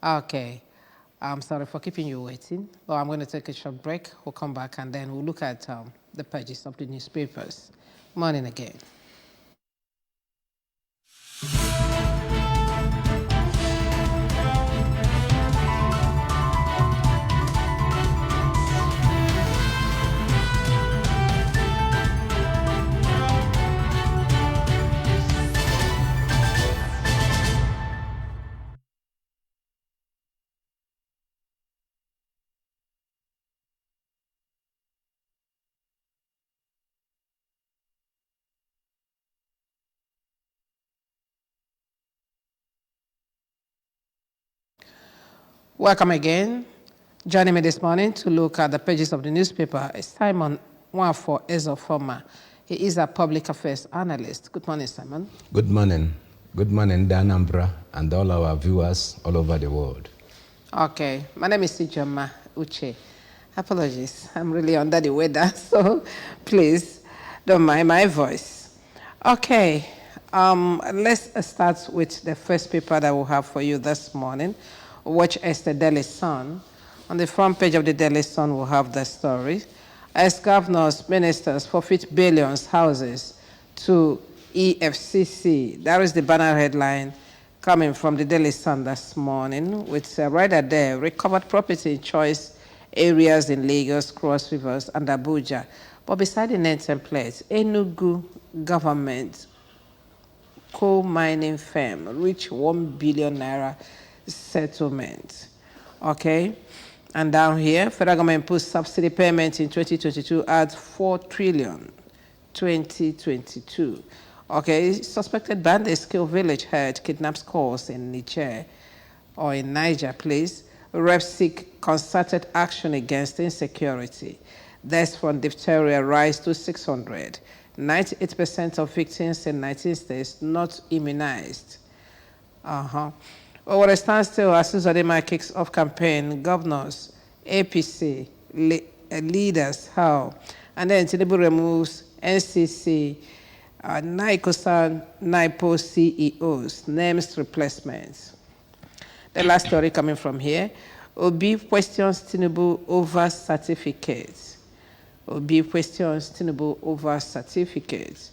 Okay. I'm sorry for keeping you waiting, but I'm going to take a short break. We'll come back and then we'll look at the pages of the newspapers. Morning again. Welcome again. Joining me this morning to look at the pages of the newspaper is Simon Nwafo Ezofoma. He is a public affairs analyst. Good morning, Simon. Good morning. Good morning, Danambra, and all our viewers all over the world. Okay, my name is Ijoma Uche. Apologies, I'm really under the weather, so please don't mind my voice. Okay, let's start with the first paper that we'll have for you this morning, which is the Daily Sun. On the front page of the Daily Sun, we'll have the story. As governors, ministers forfeit billions houses to EFCC. That is the banner headline coming from the Daily Sun this morning, with right there, recovered property in choice areas in Lagos, Cross Rivers, and Abuja. But beside the name template, Enugu government coal mining firm reached 1 billion naira settlement. Okay? And down here, federal government puts subsidy payment in 2022 at 4 trillion 2022. Okay, suspected bandits kill village head, kidnaps calls in Niger or in Niger, please. Reps seek concerted action against insecurity. Deaths from diphtheria rise to 600. 98% of victims in 19 states not immunized. Over a standstill as Uzodinma kicks off campaign, governors, APC, leaders, how? And then Tinubu removes NCC, NICOSA, NIPO CEOs, names replacements. The last story coming from here, Obi questions Tinubu over certificates. Obi questions Tinubu over certificates.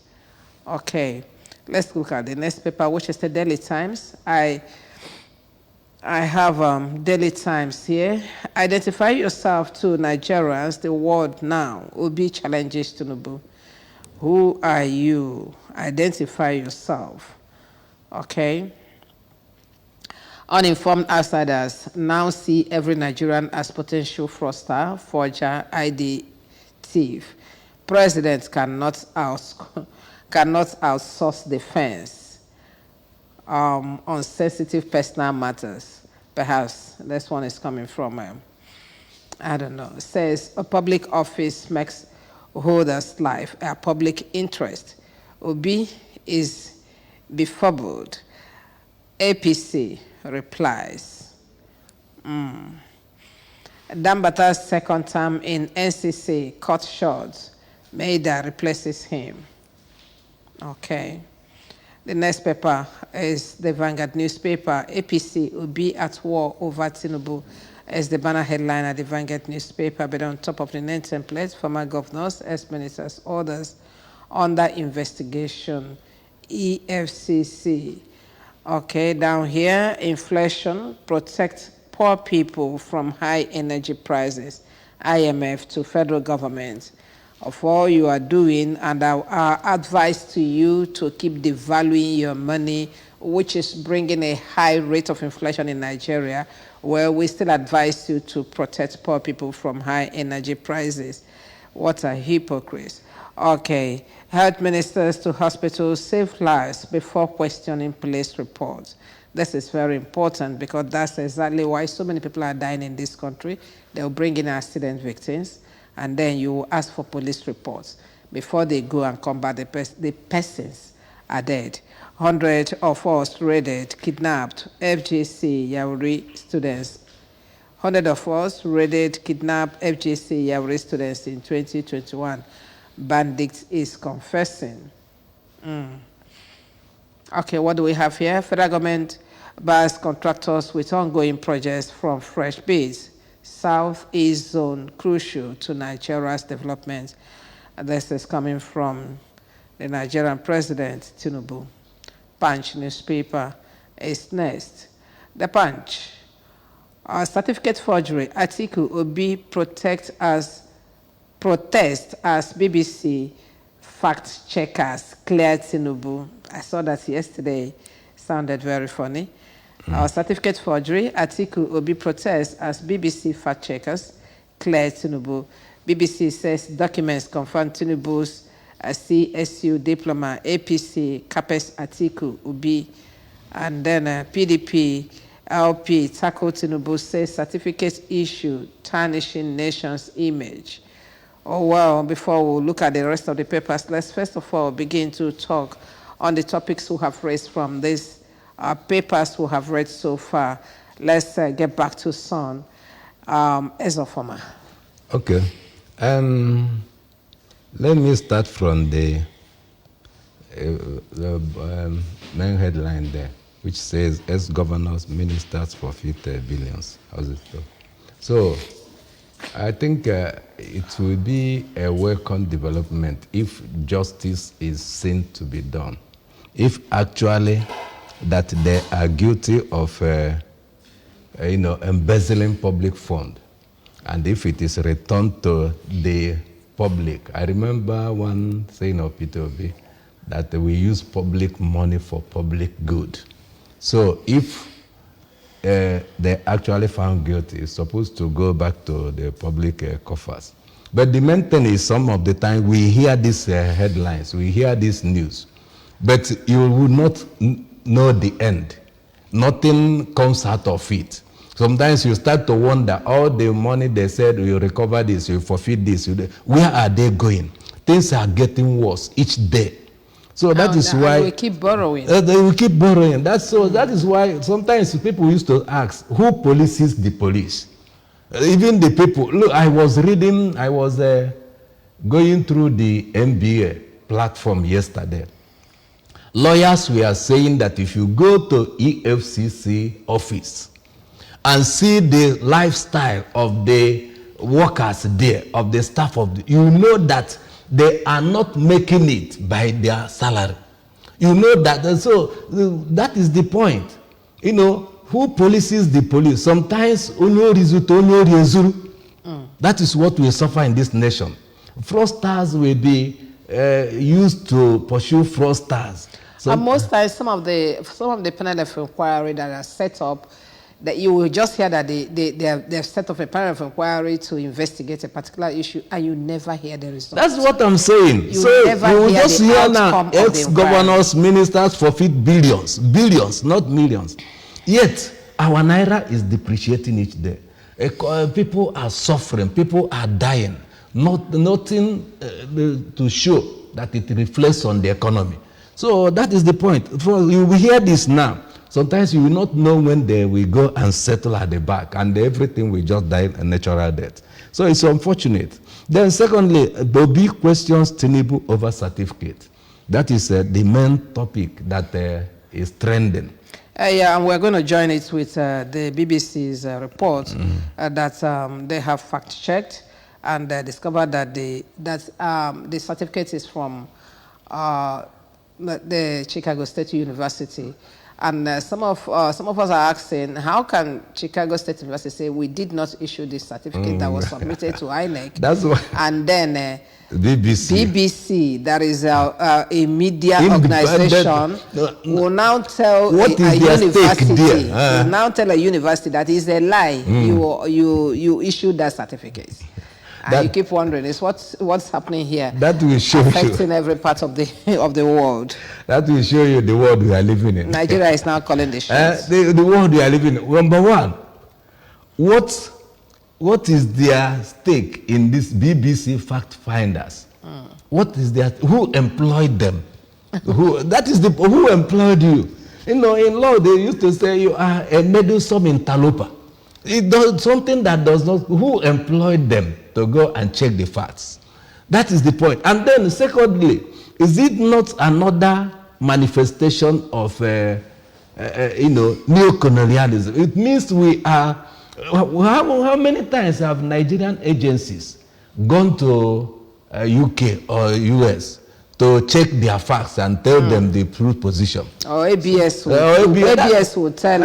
Okay, let's look at the next paper, which is the Daily Times. I have Daily Times here. Identify yourself to Nigerians, the world now. Obi challenges Tinubu. Who are you? Identify yourself. Okay. Uninformed outsiders now see every Nigerian as potential fraudster, forger, ID thief. President cannot outsource defense on sensitive personal matters. Perhaps this one is coming from, I don't know. It says a public office makes holder's life a public interest. Obi is befuddled. APC replies. Dambata's second term in NCC cut short. Maida replaces him. Okay. The next paper is the Vanguard newspaper. APC will be at war over Tinubu as the banner headline at the Vanguard newspaper, but on top of the name template, former governors, ex-ministers, others under investigation, EFCC. Okay, down here, inflation, protect poor people from high energy prices, IMF to federal government. Of all you are doing, and our advice to you to keep devaluing your money, which is bringing a high rate of inflation in Nigeria, where we still advise you to protect poor people from high energy prices. What a hypocrite. Okay, health ministers to hospitals save lives before questioning police reports. This is very important because that's exactly why so many people are dying in this country. They'll bring in accident victims, and then you ask for police reports. Before they go and come back, the persons are dead. Hundreds of us raided, kidnapped, FGC Yauri students. Hundreds of us raided, kidnapped FGC Yauri students in 2021. Bandit is confessing. Okay, what do we have here? Federal government bars contractors with ongoing projects from fresh bids. Southeast Zone crucial to Nigeria's development. And this is coming from the Nigerian President, Tinubu. Punch newspaper is next. The Punch. Certificate forgery. Atiku Obi protest as BBC fact checkers cleared Tinubu. I saw that yesterday. Sounded very funny. Certificate forgery. Atiku Obi protest as BBC fact checkers cleared Tinubu. BBC says documents confirm Tinubu's CSU diploma, APC, Capes Atiku Obi, and then PDP, LP, tackle Tinubu says certificate issue tarnishing nation's image. Oh, well, before we look at the rest of the papers, let's first of all begin to talk on the topics we have raised from these papers we have read so far. Let's get back to Son Ezoforma. Okay. Let me start from the main headline there, which says, ex-governors, ministers forfeit billions. How's it go? So, I think it will be a welcome development if justice is seen to be done. If actually that they are guilty of, embezzling public fund, and if it is returned to the public. I remember one saying of Peter Obi that we use public money for public good. So if they actually found guilty, it's supposed to go back to the public coffers. But the main thing is some of the time we hear these headlines, we hear this news, but you will not know the end. Nothing comes out of it. Sometimes you start to wonder, all the money they said, you recover this, you forfeit this, where are they going? Things are getting worse each day. So that is why we keep borrowing. They will keep borrowing. That is why sometimes people used to ask, who polices the police? Even the people. Look, I was going through the NBA platform yesterday. Lawyers were saying that if you go to EFCC office and see the lifestyle of the workers there, of the staff you know that they are not making it by their salary. You know that, and so that is the point. You know, who polices the police? Sometimes that is what we suffer in this nation. Fraudsters will be used to pursue fraudsters. So, and most times, some of the panel of inquiry that are set up, that you will just hear that they have set up a panel of inquiry to investigate a particular issue, and you never hear the result. That's what I'm saying. You will just hear now ex-governors, ministers forfeit billions, not millions. Yet our naira is depreciating each day. People are suffering. People are dying. Nothing to show that it reflects on the economy. So that is the point. You will hear this now. Sometimes you will not know when they will go and settle at the back, and everything will just die a natural death. So it's unfortunate. Then secondly, Obi questions Tinubu over certificate. That is the main topic that is trending. Yeah, and we're going to join it with the BBC's report that they have fact-checked and discovered that the certificate is from the Chicago State University. And some of us are asking, how can Chicago State University say we did not issue this certificate that was submitted to INEC? That's why. And then BBC, that is a media organization, will now tell a university, will now tell a university that is a lie. You issued that certificate. And you keep wondering, is what's happening here? That will show affecting every part of the world. That will show you the world we are living in. Nigeria is now calling the shots. The world we are living in. Number one, what is their stake in this BBC fact finders? What is who employed them? Who employed you? You know, in law they used to say you are a meddlesome interloper. It does something that does not. Who employed them to go and check the facts? That is the point. And then, secondly, is it not another manifestation of neo-colonialism. It means we are. How many times have Nigerian agencies gone to UK or US to check their facts and tell them the true position? Or ABS will tell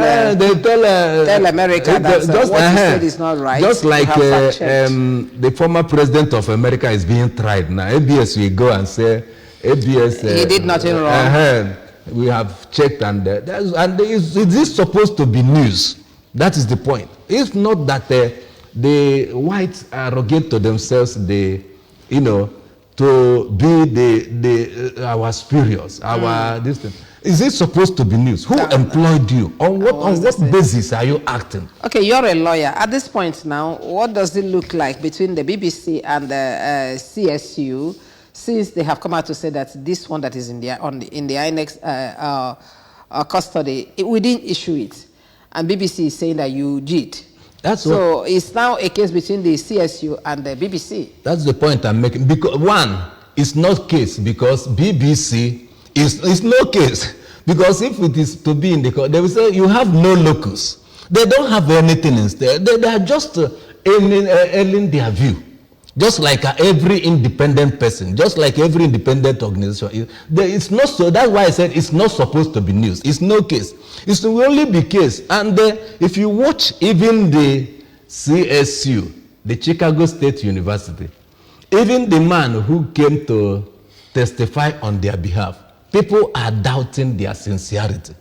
America that what you said is not right. Just like the former president of America is being tried now. ABS will go and say, ABS... he did nothing wrong. We have checked and is this supposed to be news? That is the point. It's not that the whites arrogate to themselves to be our superiors, this thing. Is it supposed to be news? Who employed you? On what basis are you acting? Okay, you're a lawyer. At this point now, what does it look like between the BBC and the CSU, since they have come out to say that this one that is in the INEC custody, we didn't issue it, and BBC is saying that you did. So it's now a case between the CSU and the BBC. That's the point I'm making. Because one, it's not case because BBC is no case. Because if it is to be in the court, they will say you have no locus. They don't have anything instead. They are just ailing their view. Just like every independent person, just like every independent organization. It's not so. That's why I said it's not supposed to be news. It's no case. It will only be case. And if you watch even the CSU, the Chicago State University, even the man who came to testify on their behalf, people are doubting their sincerity.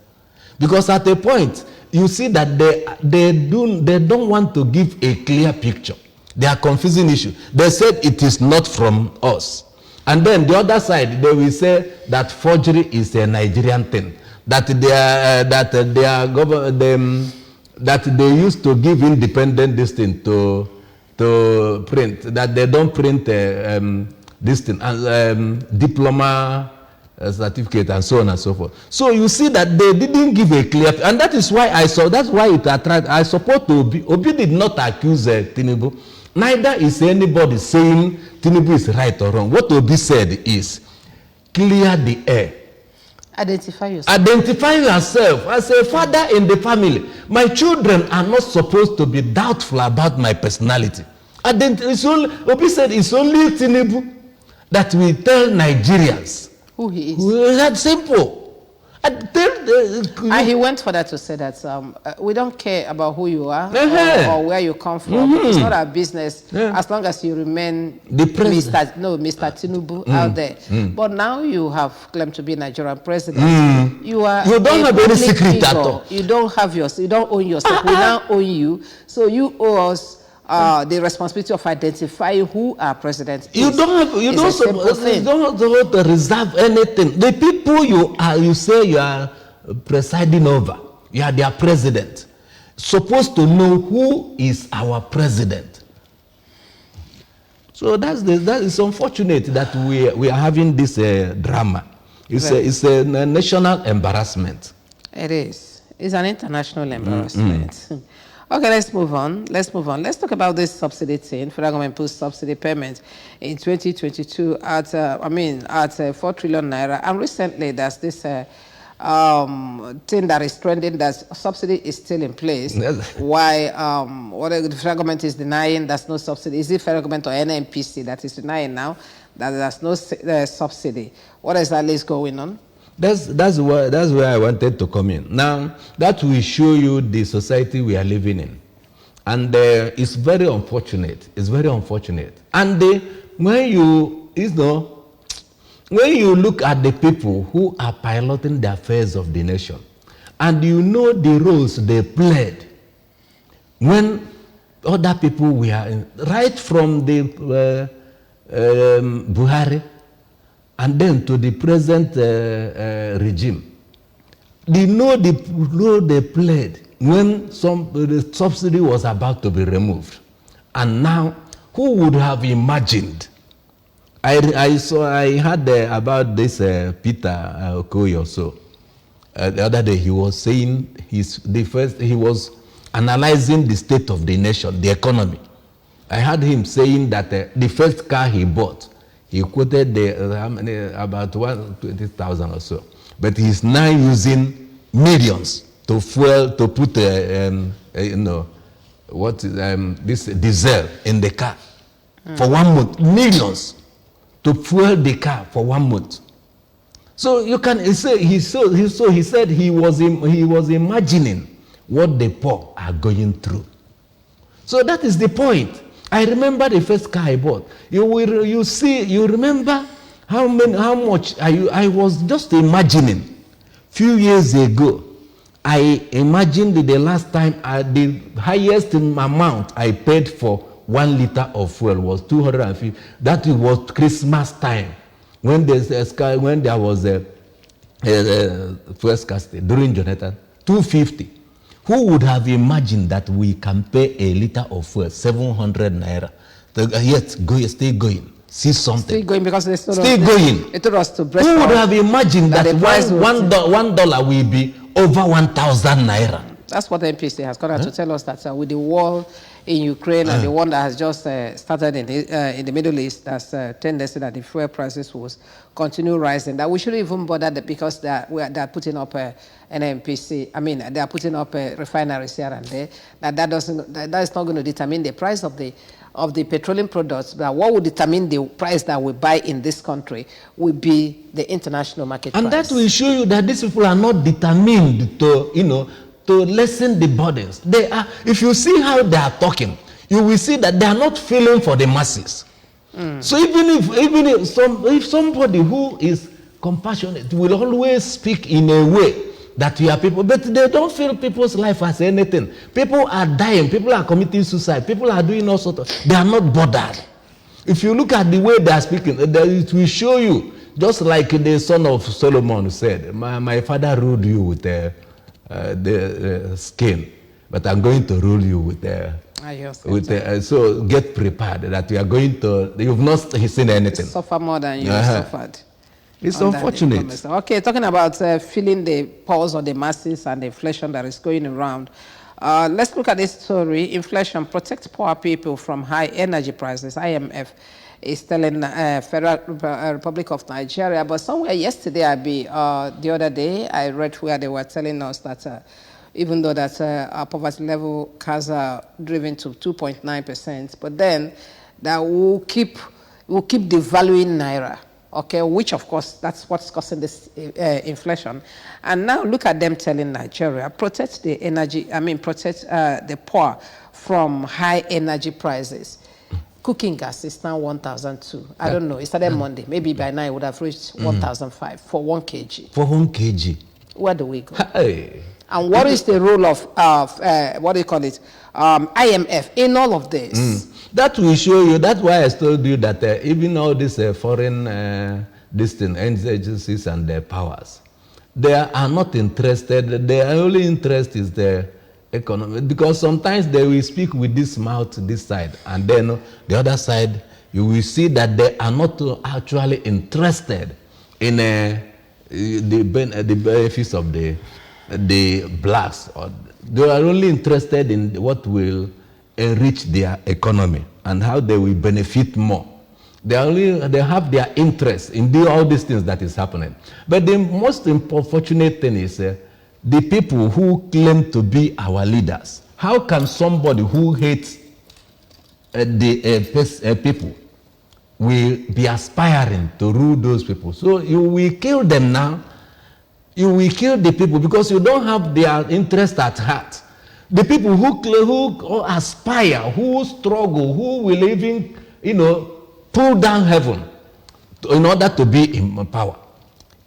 Because at a point, you see that they don't want to give a clear picture. They are confusing issue. They said it is not from us. And then the other side, they will say that forgery is a Nigerian thing. That they used to give independent this thing to print. That they don't print this thing, diploma certificate and so on and so forth. So you see that they didn't give a clear, and that is why that's why it attracted. I support Obi. Obi did not accuse Tinubu. Neither is anybody saying Tinubu is right or wrong. What Obi said is, clear the air. Identify yourself. Identify yourself as a father in the family. My children are not supposed to be doubtful about my personality. Obi said it's only Tinubu that will tell Nigerians who he is. That's simple. And he went further to say that we don't care about who you are or where you come from. It's not our business as long as you remain the president. Mr. Tinubu out there. But now you have claimed to be Nigerian president. You don't have any secret at all. You don't have yours. You don't own yourself. We now own you. So you owe us the responsibility of identifying who our president is. You don't have to reserve anything. The people you say you are presiding over, you are their president, supposed to know who is our president. So that is unfortunate that we are having this drama. It's a national embarrassment. It is. It's an international embarrassment. Okay, let's move on. Let's talk about this subsidy thing. Federal government put subsidy payment in 2022 at 4 trillion naira. And recently, there's this thing that is trending that subsidy is still in place. Why? What the federal government is denying there's no subsidy. Is it federal government or NNPC that is denying now that there's no subsidy? What exactly is going on? That's where I wanted to come in. Now, that will show you the society we are living in. And it's very unfortunate. It's very unfortunate. And when you look at the people who are piloting the affairs of the nation, and you know the roles they played when other people were in, right from the Buhari, and then to the present regime, they know the role they played when the subsidy was about to be removed. And now, who would have imagined? I heard about this Peter Okoye also. The other day he was saying he was analyzing the state of the nation, the economy. I heard him saying that the first car he bought, he quoted about 120,000 or so. But he's now using millions to fuel, to put, this diesel in the car for 1 month. Millions to fuel the car for 1 month. So you can say he said he was imagining what the poor are going through. So that is the point. I remember the first car I bought. You remember how much I was just imagining. Few years ago, I imagined the last time the highest amount I paid for 1 liter of fuel was 250. That was Christmas time when there was a fuel scarcity during Jonathan. 250. Who would have imagined that we can pay a liter of fuel 700 naira? Yet stay going. See something. Still going because they still going. It told us to Who would have imagined that $1 will be over 1,000 naira? That's what the NPC has come out to tell us, that with the war in Ukraine and the one that has just started in the Middle East, that's tendency that the fuel prices will continue rising. That we shouldn't even bother because they are putting up an NPC. I mean, they are putting up refineries here and there. That is not going to determine the price of the petroleum products. But what will determine the price that we buy in this country will be the international market price. And that will show you that these people are not determined to lessen the burdens. They are. If you see how they are talking, you will see that they are not feeling for the masses. So even if somebody who is compassionate will always speak in a way that you are people, but they don't feel people's life as anything. People are dying. People are committing suicide. People are doing all sorts of. They are not bothered. If you look at the way they are speaking, it will show you. Just like the son of Solomon said, my father ruled you with the skin, but I'm going to rule you with so get prepared that you are going to. You've not seen anything. You suffer more than you suffered. It's unfortunate. Okay, talking about feeling the pulse of the masses and the inflation that is going around. Let's look at this story. Inflation protects poor people from high energy prices. IMF is telling Federal Republic of Nigeria. But somewhere yesterday, the other day, I read where they were telling us that even though that our poverty level has driven to 2.9%, but then that we'll keep devaluing Naira. Okay, which of course, that's what's causing this inflation. And now look at them telling Nigeria, protect the poor from high energy prices. Cooking gas is now 1,002. I don't know, it started Monday. Maybe by now it would have reached 1,005 for 1 kg. For 1 kg. Where do we go? Hey. And what is the role of IMF in all of this? That will show you. That's why I told you that even all these foreign agencies and their powers, they are not interested. Their only interest is the economy, because sometimes they will speak with this mouth this side, and then the other side you will see that they are not actually interested in the benefits of the blacks. They are only interested in what will enrich their economy and how they will benefit more. They have their interest in doing all these things that is happening. But the most unfortunate thing is the people who claim to be our leaders. How can somebody who hates the people will be aspiring to rule those people? So you will kill them now. You will kill the people because you don't have their interest at heart. The people who aspire, who struggle, who will even, pull down heaven in order to be in power.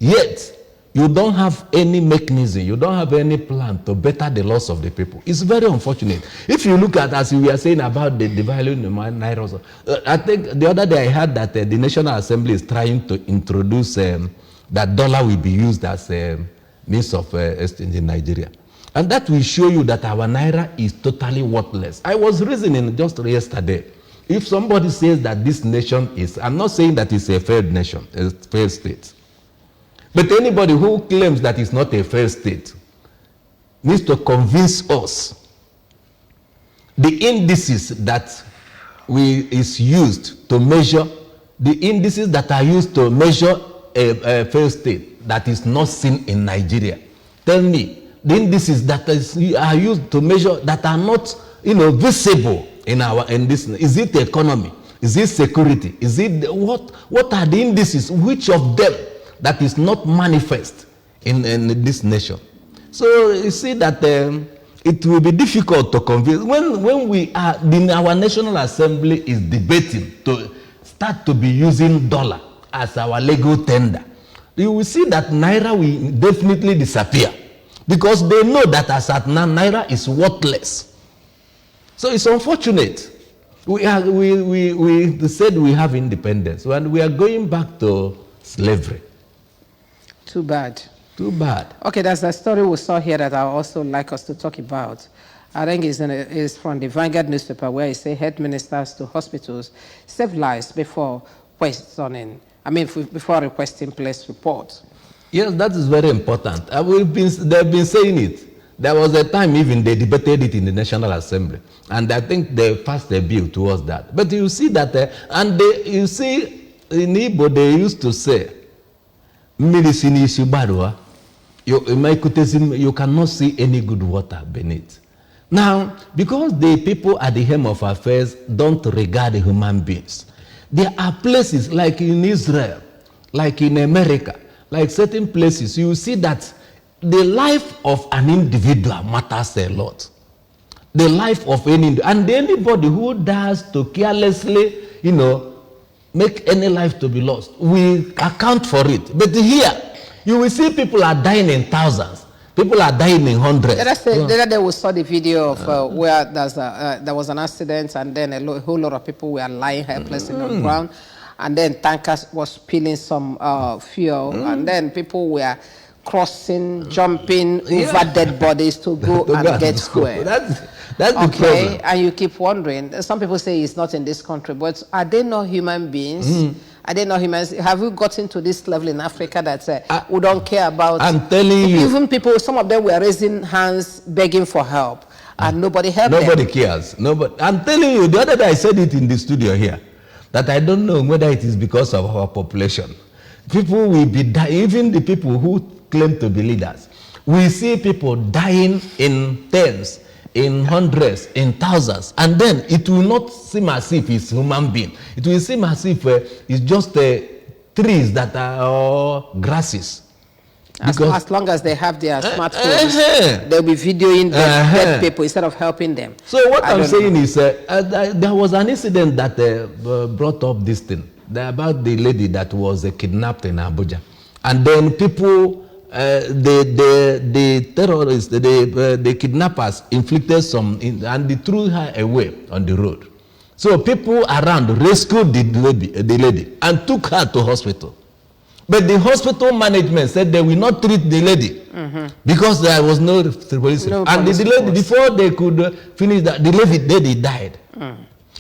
Yet, you don't have any mechanism, you don't have any plan to better the loss of the people. It's very unfortunate. If you look at, as we were saying about the value in the Naira, I think the other day I heard that the National Assembly is trying to introduce that dollar will be used as a means of exchange in Nigeria. And that will show you that our Naira is totally worthless. I was reasoning just yesterday. If somebody says that this nation is, I'm not saying that it's a failed nation, a failed state. But anybody who claims that it's not a failed state needs to convince us the indices that is used to measure, the indices that are used to measure a failed state that is not seen in Nigeria. Tell me, the indices that are used to measure that are not, visible in this. Is it the economy? Is it security? Is it what are the indices? Which of them that is not manifest in this nation? So you see that it will be difficult to convince when we are in our National Assembly is debating to start to be using dollar as our legal tender. You will see that Naira will definitely disappear because they know that as at now Naira is worthless. So it's unfortunate. We said we have independence and we are going back to slavery. Too bad. Too bad. Okay, that's a story we saw here that I also like us to talk about. I think it's from the Vanguard newspaper where it says head ministers to hospitals save lives before before requesting police reports. Yes, that is very important. They've been saying it. There was a time even they debated it in the National Assembly, and I think they passed a bill towards that. But you see that, you see in Igbo they used to say, you cannot see any good water beneath. Now, because the people at the helm of affairs don't regard human beings, there are places like in Israel, like in America, like certain places, you see that the life of an individual matters a lot. The life of anybody who does to carelessly, make any life to be lost, we account for it. But here, you will see people are dying in thousands. People are dying in hundreds. The other day we saw the video of where there was an accident and then a whole lot of people were lying helpless on the ground. And then tankers was spilling some fuel. And then people were crossing, jumping over dead bodies to go and get square. That's the problem. And you keep wondering, some people say it's not in this country, but are they not human beings? Are they not humans? Have we gotten to this level in Africa that we don't care about? I'm telling you. Even people, some of them were raising hands, begging for help, and nobody helped them. Nobody cares. Nobody. I'm telling you, the other day I said it in the studio here, that I don't know whether it is because of our population. People will be dying, even the people who claim to be leaders. We see people dying in tens, in hundreds, in thousands, and then it will not seem as if it's human being. It will seem as if it's just trees that are grasses. As long as they have their smartphones, they'll be videoing dead people instead of helping them. So what I'm saying is, there was an incident that brought up this thing about the lady that was kidnapped in Abuja, and then people. The terrorists, the kidnappers inflicted and they threw her away on the road. So people around rescued the lady and took her to hospital. But the hospital management said they will not treat the lady because there was no police. And the lady, before they could finish that, the lady died.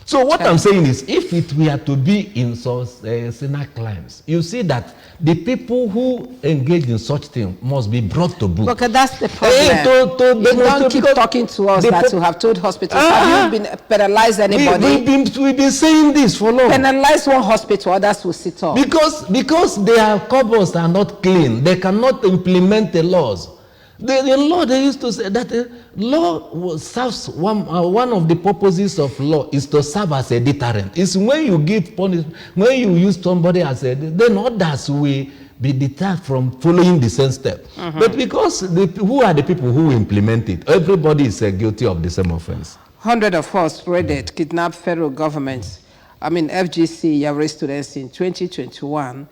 So what I'm saying is, if it were to be in such sinner crimes, you see that the people who engage in such things must be brought to book. Okay, that's the problem. You don't keep talking to us that you have told hospitals. Have you been penalized anybody? We've been saying this for long. Penalize one hospital, others will sit up. Because their cupboards are not clean. They cannot implement the laws. The law, they used to say that law serves one of the purposes of law is to serve as a deterrent. It's when you give punishment, when you use somebody as then others will be deterred from following the same step. But because who are the people who implement it? Everybody is guilty of the same offense. 100 of us raided, kidnapped federal governments. FGC Yawuri students in 2021.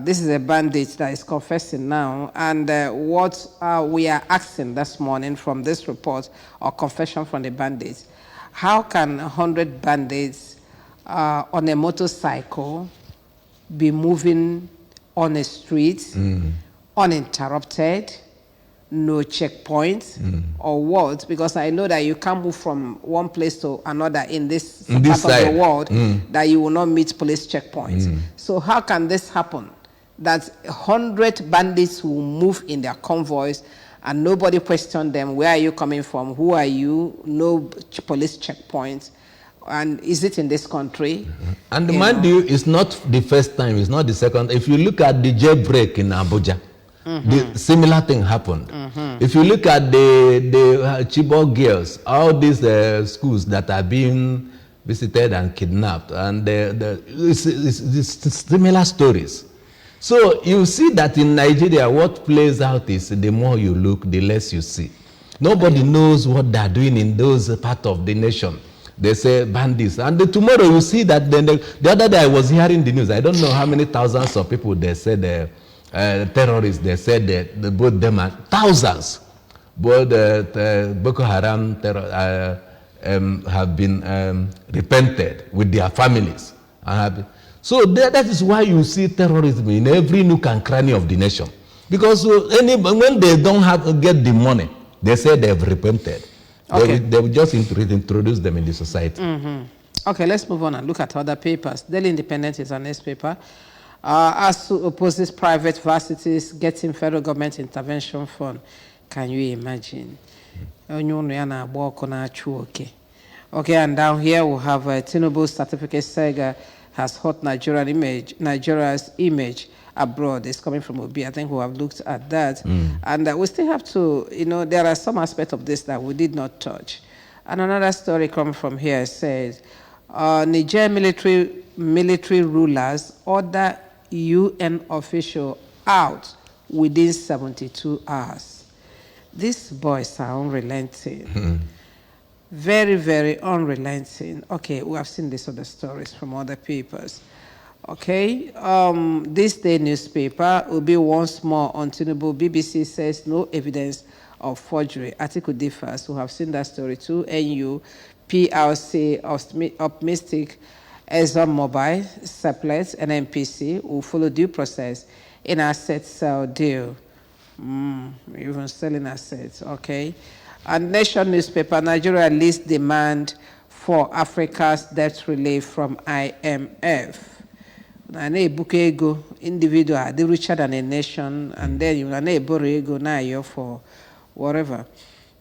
This is a bandit that is confessing now, and what we are asking this morning from this report or confession from the bandits, how can 100 bandits on a motorcycle be moving on a street uninterrupted, no checkpoints or what? Because I know that you can't move from one place to another in this part of the world that you will not meet police checkpoints. So how can this happen? That 100 bandits will move in their convoys and nobody question them, where are you coming from, who are you, no police checkpoints. And is it in this country? And mind you, it's not the first time, it's not the second. If you look at the jailbreak in Abuja, The similar thing happened. If you look at the Chibok girls, all these schools that are being visited and kidnapped, and it's similar stories. So you see that in Nigeria, what plays out is the more you look, the less you see. Nobody knows what they're doing in those parts of the nation. They say bandits. And tomorrow you see that the other day I was hearing the news. I don't know how many thousands of people they said terrorists. They said that both them are thousands. Both Boko Haram have been repented with their families. So that is why you see terrorism in every nook and cranny of the nation. Because when they don't get the money, they say they've repented. Okay. They will just introduce them in the society. Okay, let's move on and look at other papers. Daily Independent is our next paper. ASU opposes private varsities getting federal government intervention fund. Can you imagine? Okay, and down here we have Tinubu's certificate saga has hurt Nigeria's image abroad. It's coming from Obi. I think we have looked at that. And we still have to, there are some aspects of this that we did not touch. And another story coming from here says, Niger military rulers order UN official out within 72 hours. These boys are unrelenting. Very, very unrelenting. Okay, we have seen these other stories from other papers. Okay, this day newspaper will be once more on Tinubu. BBC says no evidence of forgery. Article differs. We have seen that story too. NU, PLC, Optimistic, ExxonMobil, Seplet, and NPC will follow due process in asset sale deal. Even selling assets, okay. And Nation newspaper, Nigeria least demand for Africa's debt relief from IMF. And a book ego individual, they richer than a nation, and then you are borrow ego now you're for whatever.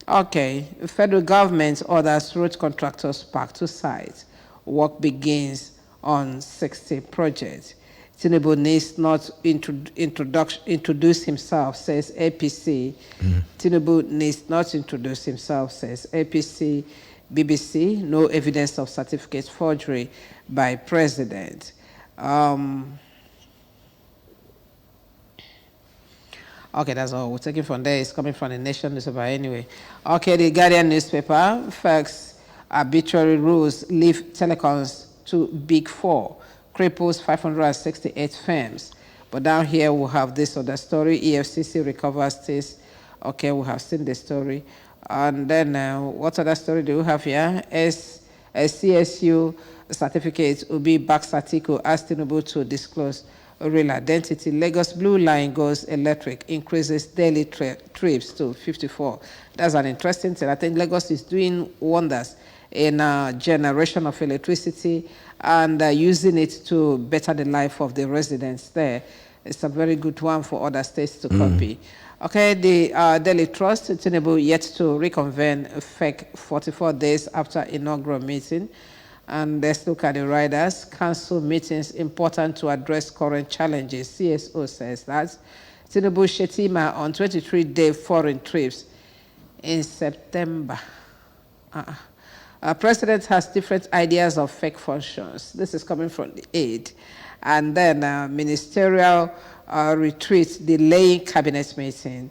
Okay, federal government orders road contractors back to site. Work begins on 60 projects. Tinubu needs not introduce himself, says APC. Tinubu needs not introduce himself, says APC. BBC, no evidence of certificate forgery by president. Okay, that's all. We're taking from there. It's coming from the Nation newspaper anyway. Okay, the Guardian newspaper, facts, arbitrary rules leave telecoms to Big Four. Cripples 568 firms. But down here we have this other story. EFCC recovers this. Okay, we have seen the story. And then what other story do we have here? CSU certificate will be back article asking Tinubu to disclose real identity. Lagos Blue Line goes electric, increases daily trips to 54. That's an interesting thing. I think Lagos is doing wonders in generation of electricity and using it to better the life of the residents there. It's a very good one for other states to copy. Okay, the Daily Trust, Tinubu yet to reconvene fake 44 days after inaugural meeting. And let's look at the riders. Council meetings important to address current challenges. CSO says that. Tinubu Shetima on 23-day foreign trips in September. President has different ideas of fake functions. This is coming from the aid. And then ministerial retreat, delaying cabinet meeting.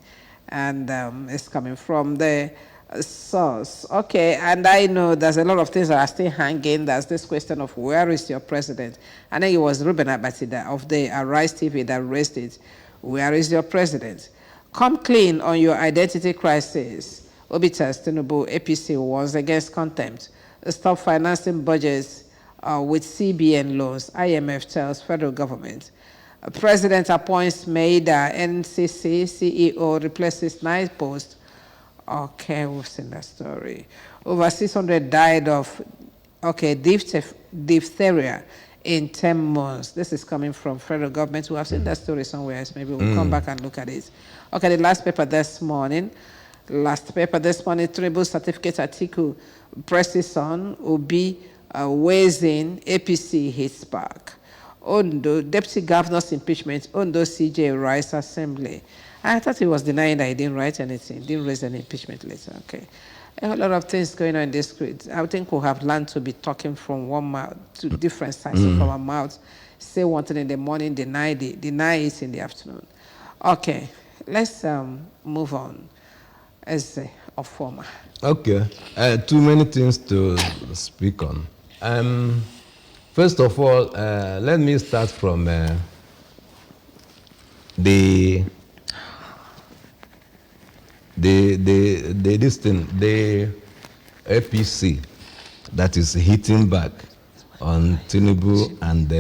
And it's coming from the source. Okay, and I know there's a lot of things that are still hanging. There's this question of where is your president? I think it was Ruben Abatida of the Arise TV that raised it. Where is your president? Come clean on your identity crisis. Obitas Tinubu APC warns against contempt. Stop financing budgets with CBN loans. IMF tells federal government. President appoints Maida NCC CEO, replaces 9 posts. Okay, we've seen that story. Over 600 died of, diphtheria in 10 months. This is coming from federal government. We have seen that story somewhere else. Maybe we'll come back and look at it. Okay, the last paper this morning. Tinubu certificate article presses on Obi weighs in, APC hits back. Ondo, Deputy Governor's impeachment, Ondo CJ Rice Assembly. I thought he was denying that he didn't write anything, didn't raise any impeachment letter. Okay. A whole lot of things going on in this street. I think we have learned to be talking from one mouth to different sides of our mouths. Say one thing in the morning, deny it in the afternoon. Okay, let's move on. As a former. Okay, too many things to speak on. First of all, let me start from the APC that is hitting back on Tinubu and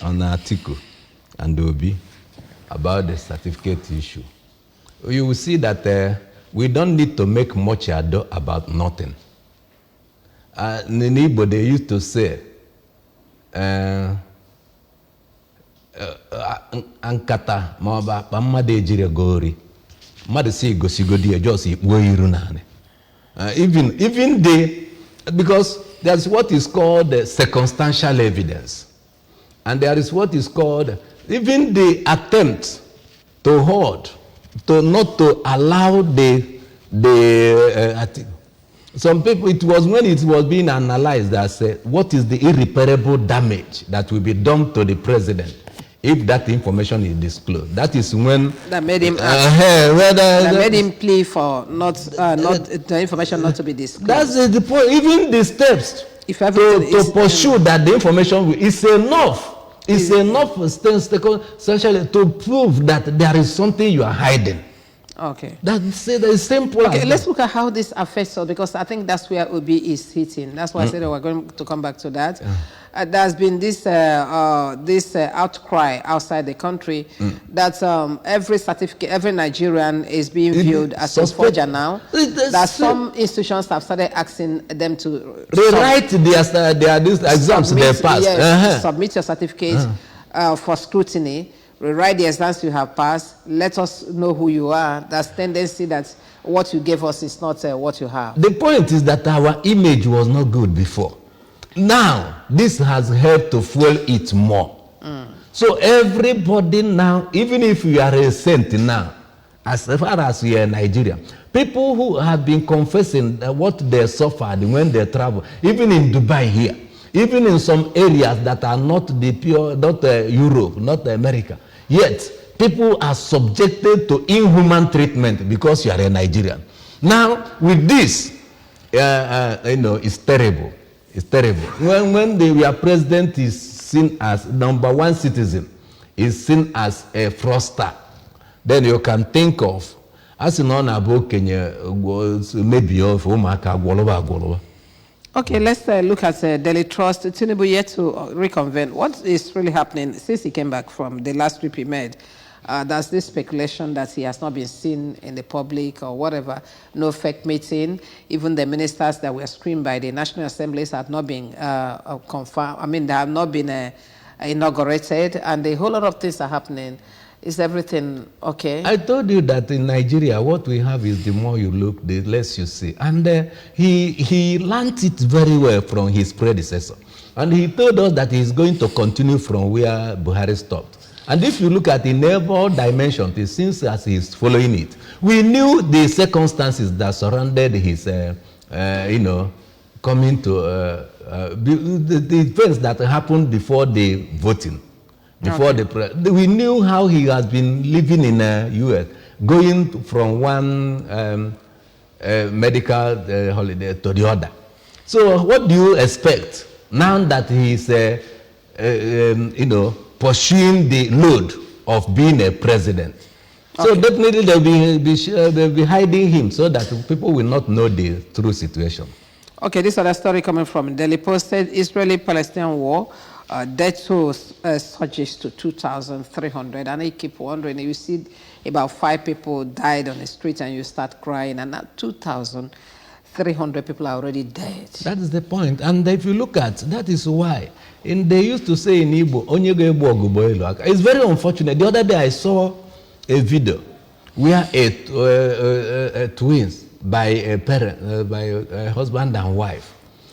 on Atiku and Obi about the certificate issue. You will see that we don't need to make much ado about nothing. In Igbo, they used to say, Ankata maọba kpa mmadụ ejiri gori mmadụ si gosigodi ya just ikpuo iru naanị. Even because there's what is called circumstantial evidence, and there is what is called even the attempt to hold, to not to allow some people, it was when it was being analyzed that said, what is the irreparable damage that will be done to the president if that information is disclosed? That is when that made him made him plea for not the information not to be disclosed. That's the point. Even the steps if to pursue that the information is enough. It's enough essentially to prove that there is something you are hiding. Okay. That's simple. Okay, let's look at how this affects us, because I think that's where Obi is hitting. That's why I said we're going to come back to that. There's been this outcry outside the country that every certificate, every Nigerian is being viewed as a forger now. That some institutions have started asking them to rewrite their exams they passed. Yes, submit your certificate for scrutiny. Rewrite the exams you have passed. Let us know who you are. That's tendency that what you gave us is not what you have. The point is that our image was not good before. Now, this has helped to fuel it more. So everybody now, even if you are a saint now, as far as you are in Nigeria, people who have been confessing what they suffered when they travel, even in Dubai here, even in some areas that are not the pure, not Europe, not America, yet people are subjected to inhuman treatment because you are a Nigerian. Now, with this, it's terrible. It's terrible. When your president is seen as #1 citizen, is seen as a fraudster, then you can think of as an honorable Kenya, maybe of Umaka Gwoloba. Okay, let's look at Daily Trust. Tinubu yet to reconvene. What is really happening since he came back from the last trip he made? There's this speculation that he has not been seen in the public or whatever. No fake meeting. Even the ministers that were screened by the National Assemblies have not been confirmed. I mean, they have not been inaugurated, and a whole lot of things are happening. Is everything okay? I told you that in Nigeria, what we have is the more you look, the less you see. And he learned it very well from his predecessor. And he told us that he's going to continue from where Buhari stopped. And if you look at the neighbor dimension, it seems as he's following it. We knew the circumstances that surrounded his, coming to the events that happened before the voting. We knew how he has been living in the U.S., going from one medical holiday to the other. So what do you expect now that he's, pursuing the load of being a president? Okay. So definitely they'll be hiding him so that people will not know the true situation. Okay, this other story coming from Daily Post said Israeli-Palestinian war. Death toll surges to 2,300, and I keep wondering, you see about 5 people died on the street and you start crying, and now 2,300 people are already dead. That is the point. And if you look at, that is why, they used to say in Igbo, it's very unfortunate. The other day I saw a video where twins by a parent, by a husband and wife,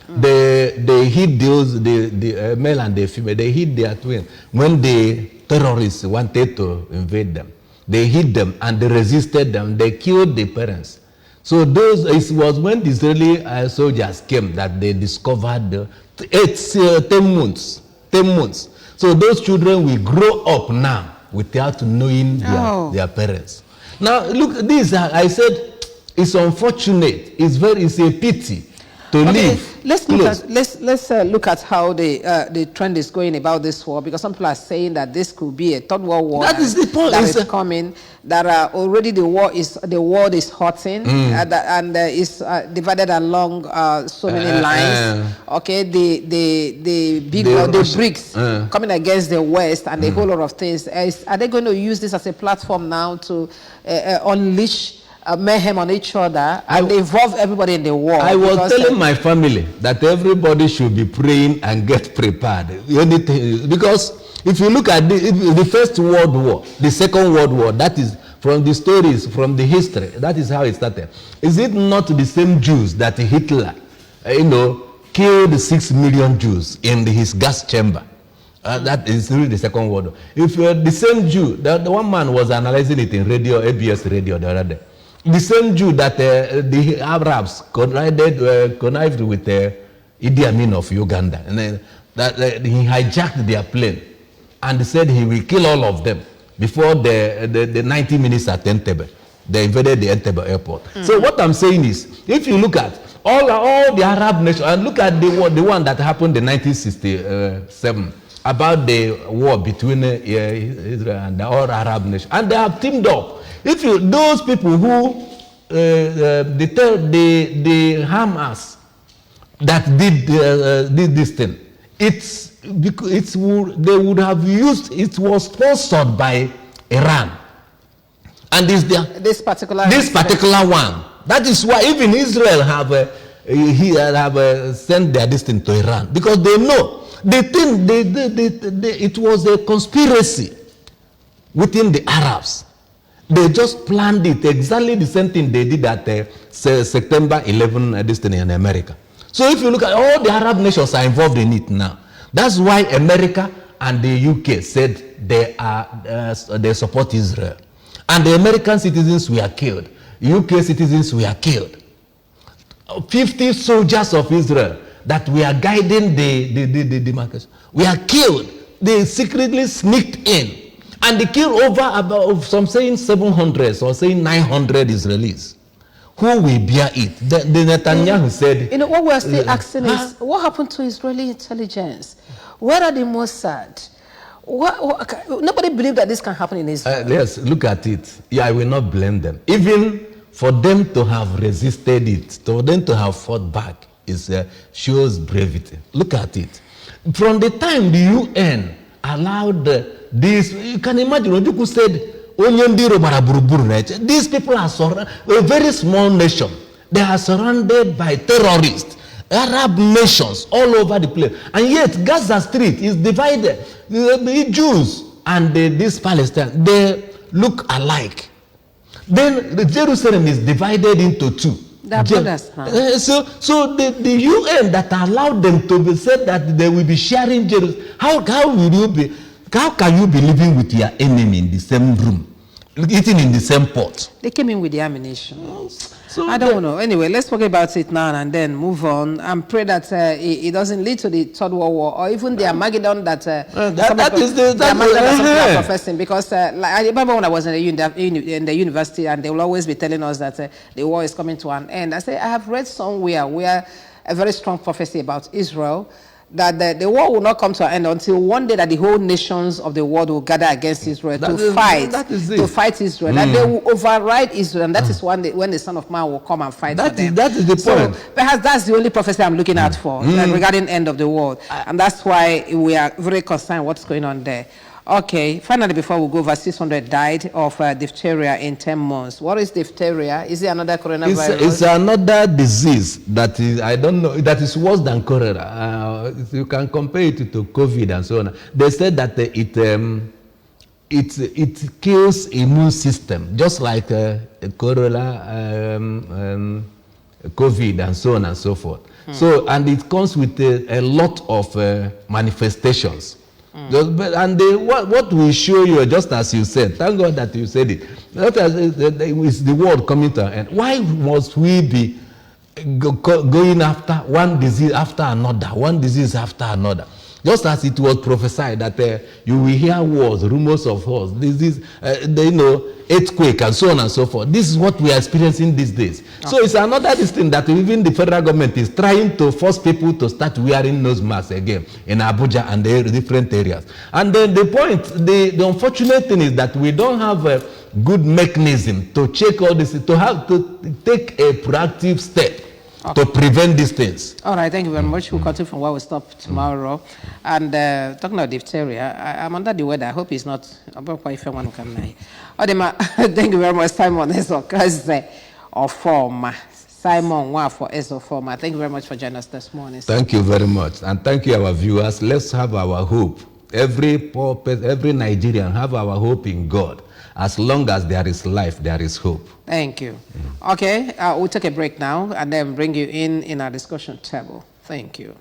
they hit the male and the female, they hit their twins when the terrorists wanted to invade them. They hit them and they resisted them. They killed the parents. So it was when the Israeli soldiers came that they discovered 10 months. 10 months. So those children will grow up now without knowing their parents. Now look, this I said, it's unfortunate. It's a pity to live. Let's look at how the trend is going about this war, because some people are saying that this could be a third world war. That is the point. That is coming. That already the world is hurting, and is divided along so many lines. Okay, the BRICS coming against the West and a whole lot of things. Are they going to use this as a platform now to unleash mayhem on each other and involve everybody in the war? I was telling my family that everybody should be praying and get prepared. Because if you look at the First World War, the Second World War, that is from the stories, from the history, that is how it started. Is it not the same Jews that Hitler, killed 6 million Jews in his gas chamber? That is really the Second World War. If the same Jew, the one man was analyzing it in radio, ABS radio the other day. The same Jew that the Arabs connived with Idi Amin of Uganda, and then he hijacked their plane and said he will kill all of them before the 90 minutes at Entebbe. They invaded the Entebbe airport. So what I'm saying is, if you look at all the Arab nations, and look at the one that happened in 1967, about the war between Israel and the all Arab nations, and they have teamed up. If those people who the Hamas that did this thing, they would have used, it was sponsored by Iran, and this particular one. That is why even Israel have sent their distance to Iran, because they know it was a conspiracy within the Arabs. They just planned it, exactly the same thing they did at September 11 this thing in America. So if you look at all the Arab nations are involved in it now. That's why America and the UK said they support Israel. And the American citizens were killed. UK citizens were killed. 50 soldiers of Israel that were guiding the demarcation were killed. They secretly sneaked in. And they killed over about, some saying 700 or saying 900 Israelis. Who will bear it? The Netanyahu said... what we're still asking is, what happened to Israeli intelligence? Where are the Mossad? Nobody believed that this can happen in Israel. Yes, look at it. Yeah, I will not blame them. Even for them to have resisted it, for them to have fought back, shows bravery. Look at it. From the time the UN allowed this, you can imagine, Ojukwu said, these people are a very small nation. They are surrounded by terrorists, Arab nations all over the place. And yet Gaza Street is divided. The Jews and this Palestine, they look alike. Then the Jerusalem is divided into two. So the UN that allowed them to be said that they will be sharing Jerusalem. How can you be living with your enemy in the same room, eating in the same pot? They came in with the ammunition. So I don't know. Anyway, let's forget about it now and then move on and pray that it doesn't lead to the Third World War or even the Armageddon that are professing. Because I remember when I was in the university, and they will always be telling us that the war is coming to an end. I say I have read somewhere where a very strong prophecy about Israel, that the war will not come to an end until one day that the whole nations of the world will gather against Israel to fight Israel. That they will override Israel, and that is when the Son of Man will come and fight for them. That is the point. So perhaps that's the only prophecy I'm looking out for regarding end of the world, and that's why we are very concerned what's going on there. Okay, finally, before we go, over 600 died of diphtheria in 10 months. What is diphtheria? Is it another coronavirus? It's another disease that is, I don't know, that is worse than cholera. You can compare it to COVID and so on. They said that it kills immune system, just like cholera, COVID and so on and so forth. So, and it comes with a lot of manifestations. And what we show you, just as you said, thank God that you said it, that is the world coming to an end. Why must we be going after one disease after another, one disease after another? Just as it was prophesied that you will hear wars, rumors of wars, disease, earthquake, and so on and so forth. This is what we are experiencing these days. Okay. So it's another thing that even the federal government is trying to force people to start wearing nose masks again in Abuja and the different areas. And then the unfortunate thing is that we don't have a good mechanism to check all this, to take a proactive step. Okay. To prevent these things. All right, thank you very much. We'll continue from where we stop tomorrow. And talking about diphtheria, I'm under the weather. I hope it's not. Thank you very much, Simon Ezokaze of Forma. Simon Wa for Ezoforma. Thank you very much for joining us this morning. Thank you very much. And thank you, our viewers. Let's have our hope. Every Nigerian have our hope in God. As long as there is life, there is hope. Thank you. Okay, we'll take a break now and then bring you in our discussion table. Thank you.